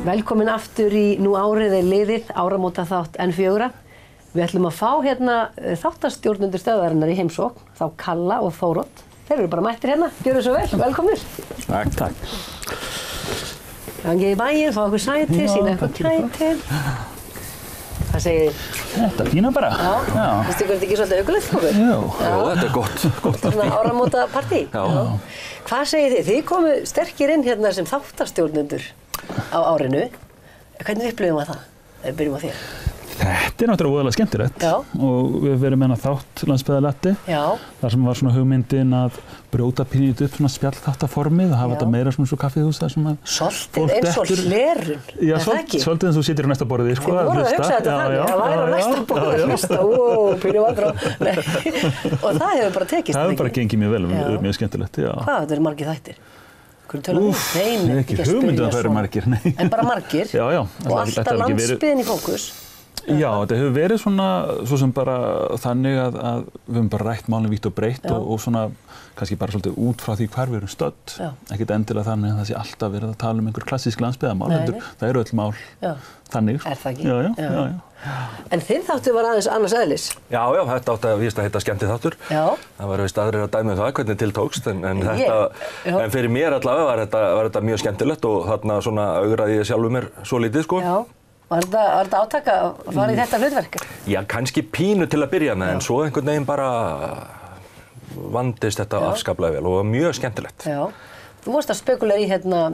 Velkomin aftur í Nú árið liðið, áramótaþátt N4. Við ætlum að fá hérna þáttastjórnendur stöðvarinnar í heimsókn, þá Kalla og Þórodd. Þeir eru bara mættir hérna, gjörðu svo vel, velkomnir. Takk. Gangið í bæinn, fá okkur sæti, sína eitthvað kæti. Hvað segir þið? Þetta fína bara. Já. Vistu ykkur þetta ekki svolítið augulegt fyrir okkur? Jú. Já, þetta gott Þetta svona áramótapartí. Já. Hvað segir þið? Þið komu sterkir inn hérna sem þáttastjórnendur á árinu. Hvernig upplifum við það? Byrjum á þér. Þetta náttúrulega voðalega skemmtilegt. Já. Og við verðum með þátt landsbyggðarlatti. Já. Þar sem var svona hugmyndin að brjóta pínlítið upp svona spjallþáttaformið og hafa þetta meira svona svo kaffihús þar sem að Svolítið eins og hlerun, Já, er það ekki? svolítið eins og þú situr á næsta borði, sko, Þið voru að hugsa þetta þannig, að væri á næsta borði að hlusta, pínu vandrá. Og það hefur bara tekist. Það hefur bara gengið mjög vel, mjög skemmtilegt, já. Hvað, þetta eru margir þættir? Hvernig tölum við? Ég hef ekki hugmyndið að það eru margir, nei. En bara margir? Já, já. Og alltaf landsbyggðin í fókus? Já, þetta hefur verið svona, svo sem bara þannig að við höfum bara rætt málin vítt og breytt og svona kannski bara svolítið út frá því hvar við erum stödd. Ekkert endilega þannig að það sé alltaf verið að tala einhver klassísk landsbyggðarmál, það eru öll mál þannig. Er það ekki? Já. En þinn þáttur var aðeins annars eðlis? Já, þetta átti að víst að heita skemmtiþáttur. Já. Það var víst aðrir að dæmi það hvernig til tókst, en fyrir mér allavega var þetta mjög skemmtilegt og þarna svona augraði ég sjálfur mér svo lítið, sko. Já. Var þetta átaka að fara í þetta hlutverk? Já, kannski pínu til að byrja með, en svo einhvern veginn bara vandist þetta afskaplega vel og var mjög skemmtilegt. Já. Þú varst að spekulera í hérna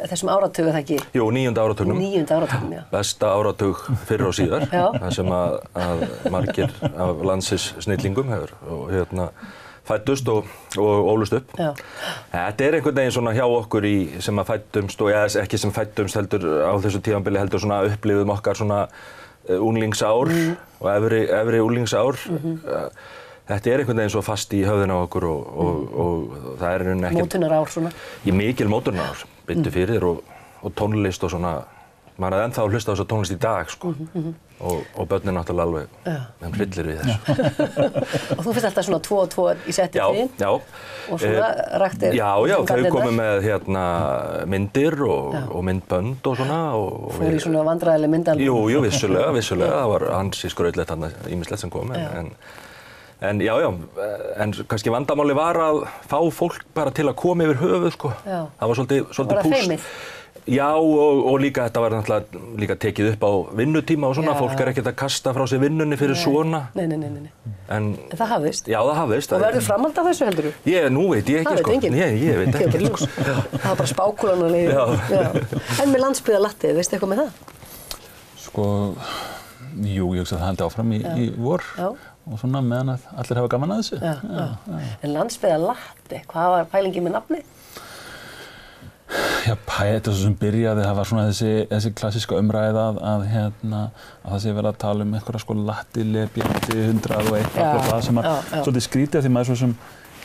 þessum áratugu, það ekki? Jú, 9. áratugnum. 9. áratugnum, já. Besta áratug fyrr og síðar, þar sem að margir af landsins snillingum hefur fæddust og ólust upp. Já. Þetta einhvern veginn svona hjá okkur sem að fæddumst og ekki sem fæddumst heldur á þessu tímabili heldur svona upplifum okkar svona unglingsár og efri unglingsár. Þetta einhvern veginn svo fast í höfðinu á okkur og það einhvern veginn ekki... Mótunarár svona? Mikil mótunarár, byndu fyrir og tónlist og svona. Maður er ennþá að hlusta á þessa tónlist í dag, sko. Og börnin náttúrulega alveg, þeim hryllir við þessu. Og þú fyrst alltaf svona 2 og 2 í setti þín? Já. Og svona raktir? Já, þau komu með myndir og myndbönd og svona. Fór í svona vandræðileg myndalbum? Jú, vissulega. Það var ansi skrautlegt þarna ýmislegt sem kom. En kannski vandamáli var að fá fólk bara til að koma yfir höfuð, sko. Það var svolítið púst. Var það feimið? Já, og líka þetta var náttúrulega líka tekið upp á vinnutíma og svona. Fólk ekkert að kasta frá sér vinnunni fyrir svona. Nei. En það hafðist? Já, það hafðist. Og verður framhald af þessu, heldur þú? Nú veit ég ekki, sko. Það veit enginn? Ég veit ekki, sko. Það var bara spákulan að leiða. En með landsbyggðarlattið, veistu eitthvað með það? Sko, jú, ég hugsa að það haldi áfram í vor. Og svona meðan að allir hafa gaman að þessu. En landsbyggðarlatti, hvað var pælingin með nafnið? Já, þetta svo sem byrjaði, það var svona þessi klassíska umræða að það sé verið að tala um einhverja sko latti, lebjandi, 101 og það sem svolítið skrítið af því maður svo sem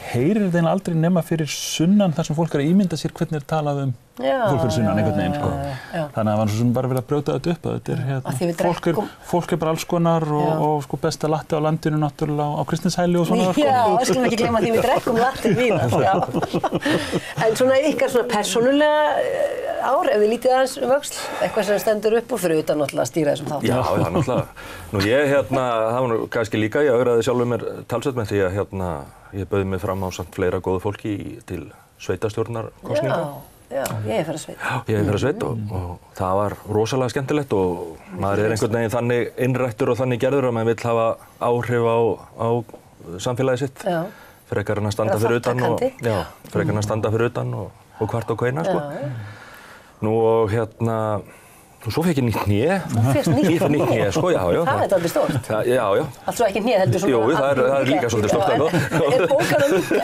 heyrir þetta aldrei nema fyrir sunnan þar sem fólk er að ímynda sér hvernig talað um fólk fyrir sunnan einhvern veginn, sko. Þannig að það var svo sem bara verið að brjóta þetta upp, þetta fólk bara alls konar og sko besta latti á landinu náttúrulega á Kristneshæli og svona. Já, við skulum ekki gleyma því við drekkum latti vína. En svona ykkar svona persónulega ár, ef þið lítið aðeins vöxl, eitthvað sem stendur upp og fyrir utan náttúrulega að stýra þessum þáttum. Já, náttúrulega. Nú það var nú kannski líka, ég augraði sjálfur mér talsvert með því að ég bauð mig fram á samt fleira góðu fólki til sveitarstjórnarkosninga. Já, ég fer að sveit. Já, ég fer að sveit og það var rosalega skemmtilegt og maður einhvern veginn þannig innrættur og þannig gerður að maður vill hafa áhrif á samfélagið sitt. Já. Frekar en að standa fyrir utan og hvart og hveina, sko. Nú og og svo fekk ég nýtt hné. Þú fékkst nýtt hné? Ég fekk nýtt hné, sko, já. Það er dálítið stórt. Já. Allt svo ekki hné heldur svona... Jú, það er líka svolítið stórt. Er bókana líka?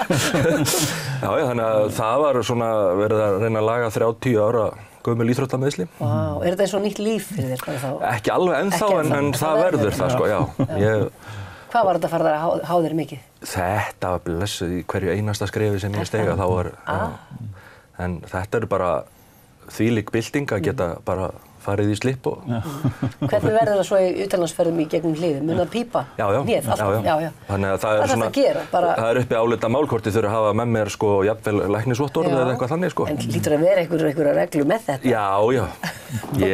Já, þannig að það var svona verið að reyna að laga 30 ára gömul íþróttameiðsli. Vá, er þetta eins og nýtt líf fyrir þér þá? Ekki alveg ennþá, en það verður það, sko, já. Hvað var þetta að fara að há þér mikið? Þetta var blessuð í hverju einasta skrefi sem ég stega þá var... En þetta eru bara þvílík bylting að geta bara farið í slipp og... Hvernig verður það svo í utanlandsferðum í gegnum hliðið? Mun það pípa? Já. Þannig að það er svona... að gera? Það er uppi álita málkorti þurfa að hafa með mér sko jafnvel læknisvottorð eða eitthvað þannig sko. En hlýtur að vera einhverja reglur með þetta? Já. Ég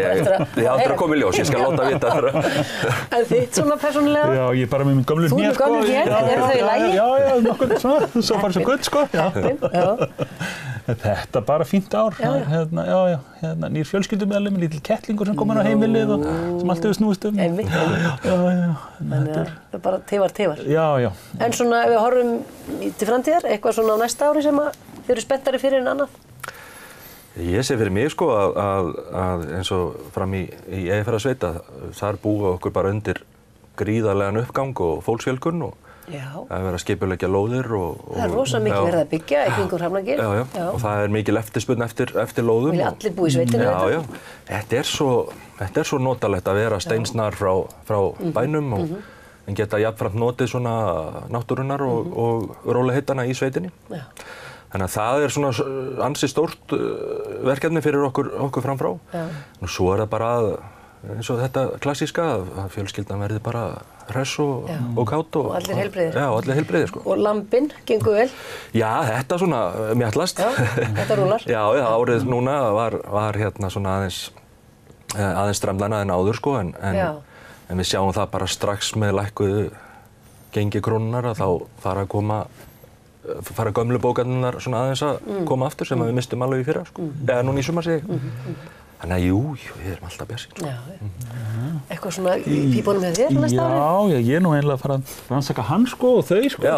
áttur að koma í ljós, ég skal láta vita það. En þitt svona persónulega? Já, ég er bara með minn gömlu hné sko. Þú með gömlu hné, en eru þau í lagi? Já, nokkuð svona, svo bara svo gutt sko. Þetta bara fínt ár. Nýr fjölskyldumeðlim, lítill kettlingur sem kom inn á heimilið og sem allt hefur snúist um. Einmitt. Þannig að það er bara tifar. Já. En svona ef við horfum til framtíðar, eitthvað svona á næsta ári sem að þið eru spenntari fyrir en annað? Ég sé fyrir mig sko að eins og fram í Eyjafjarðarsveit að þar búa okkur bara undir gríðarlegan uppgang og fólksfjölgun og það er verið að skipuleggja lóðir og... Það er rosa mikið verið að byggja í kringum Hrafnagil. Já. Og það er mikil eftirspurn eftir lóðum. Vilja allir búa í sveitinni þetta? Já. Þetta er svo notalegt að vera steinsnar frá bænum en geta jafnframt notið svona náttúrunnar og rólegheitanna í sveitinni. Já. Þannig að það er svona ansi stórt verkefni fyrir okkur framfrá. Já. Og svo er það bara eins og þetta klassíska að fjölskyldan verði bara hress og kát og allir heilbrigðir. Já, allir heilbrigðir sko. Og lambinn gengur vel? Já, þetta svona mjallast. Já, þetta rúlar. Já, árið núna var hérna svona aðeins stramlana en áður sko en við sjáum það bara strax með lækkuðu gengi krónunnar að þá fara gömlu bókarnar svona aðeins að koma aftur sem við mistum alveg í fyrra sko. Eða núna í sumar segi ég. Þannig að jú, við erum alltaf björnsýn. Já. Eitthvað svona í pípunum hefði þér næsta ári? Já, ég er nú eiginlega að fara að rannsaka hann sko og þau sko. Já.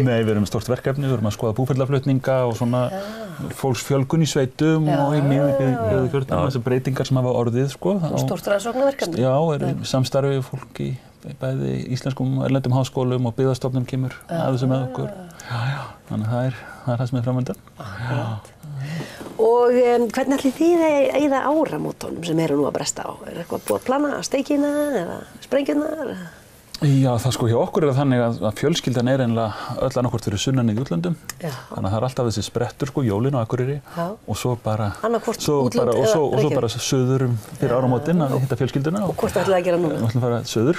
Nei, við erum með stórt verkefni, við erum að skoða búferlaflutninga og svona fólksfjölgun í sveitum og í miðkjörnum, þessar breytingar sem hafa orðið sko. Og stórt rannsóknarverkefni? Já, erum samstarfið við fólk í bæði íslenskum og erlendum háskólum og byggðastofnun kemur að þessu með okkur. Já. Þannig að það er það sem er framöndan. Og hvernig ætlið þið að eyða áramótunum sem eru nú að bresta á? Er eitthvað búið að plana steikina eða sprengjunar? Já, það sko hjá okkur er það þannig að fjölskyldan er eiginlega öll annaðhvort fyrir sunnan í útlöndum. Já. Þannig að það er alltaf þessi sprettur sko, jólin á Akureyri og svo bara suður fyrir áramótin að hitta fjölskylduna. Og hvort ætlið að gera núna? Við ætlum að fara suður,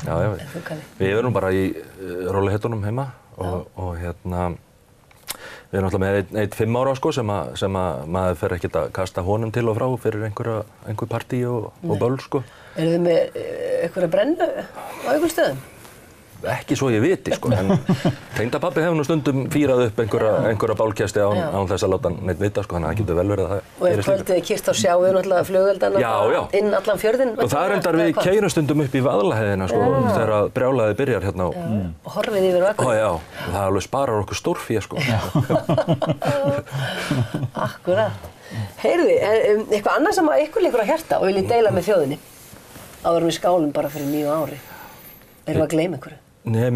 já. Við erum bara í rólegheitunum heima og hérna við erum alltaf með einn 5 ára sko sem að maður fer ekkert að kasta honum til og frá fyrir einhver partí og böll sko. Eru þið með einhverja brennu á einhverjum stöðum? Ekki svo ég viti sko, en tengdapabbi hefur nú stundum fírað upp einhverja bálkesti án þess að láta neitt vita sko, þannig að það getur vel verið að það gerist líka. Og ef kvöldið er kyrrt þá sjáum við náttúrulega flugeldana inn allan fjörðinn? Og það er reyndar við keyrum stundum upp í Vaðlaheiðina sko, þegar brjálæðið byrjar hérna. Og horfið yfir Akureyri? Já, og það alveg sparar okkur stórfé sko. Akkurat. Heyrði, eitthvað annað sem að ykkur liggur á hjarta og viljið deila með þjóðinni áður en við skálum bara fyrir nýju ári? Erum við að gleyma einhverju? Nei,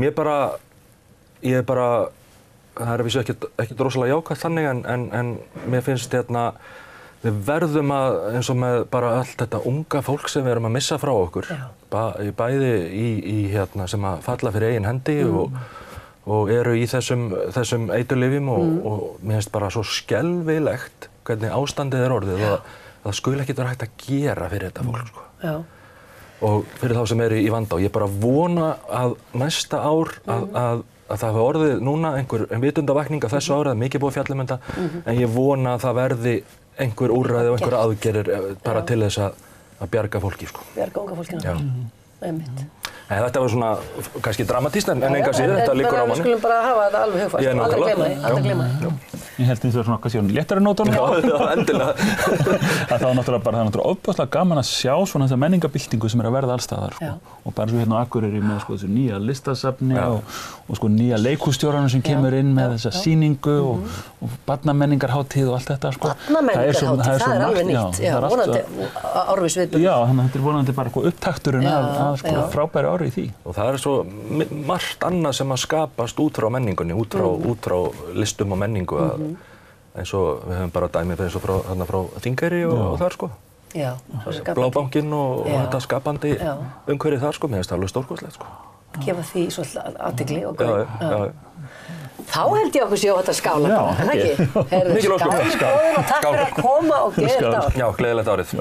það er vissu ekkert rosalega jákvætt þannig en mér finnst við verðum að, eins og með bara allt þetta unga fólk sem við erum að missa frá okkur, bæði í sem að falla fyrir eigin hendi og eru í þessum eiturlyfjum og mér finnst bara svo skelfilegt hvernig ástandið er orðið og það skuli ekkert vera hægt að gera fyrir þetta fólk sko. Já. Og fyrir þá sem eru í vanda og ég bara vona að næsta ár að það hafi orðið núna einhver vitundavakning af þessu ári, það er mikið búið fjallum en ég vona að það verði einhver úrræði og einhver aðgerðir bara til þess að bjarga fólki sko. Bjarga unga fólkinu. Já. Einmitt. Þetta var svona kannski dramatískt en enga síður, þetta liggur á manni. Við skulum bara hafa þetta alveg hugfast, aldrei gleyma því. Ég held eins og svona kannski léttari nótunum. Já, endilega. Það er náttúrulega ofboðslega gaman að sjá svona þessa menningabyltingu sem er að verða allstaðar sko. Og bara svo hérna á Akureyri með sko þessu nýja listasafni og sko nýja leikhússtjóranum sem kemur inn með þessa sýningu og barnamenningarhátíð og allt þetta sko. Barnamenningarhátíð, það er alveg nýtt. Já, vonandi árviss viðburður. Já, þannig að þetta er vonandi bara upptakturinn að sko frábæri ári í því. Og það er svo margt annað sem að skapast út frá menningunni, út frá listum og menningu eins og við höfum bara dæmi eins og frá Þingeyri og þar sko. Já. Blábankinn og þetta skapandi umhverfið þar sko, mér finnst það alveg stórkostlegt sko. Gefa því svolítið athygli og gaum. Já. Þá held ég okkur séu þetta skála. Já, en ekki. Mikil ósköp. Skál og takk fyrir að koma og gleðilegt ár. Já, gleðilegt árið.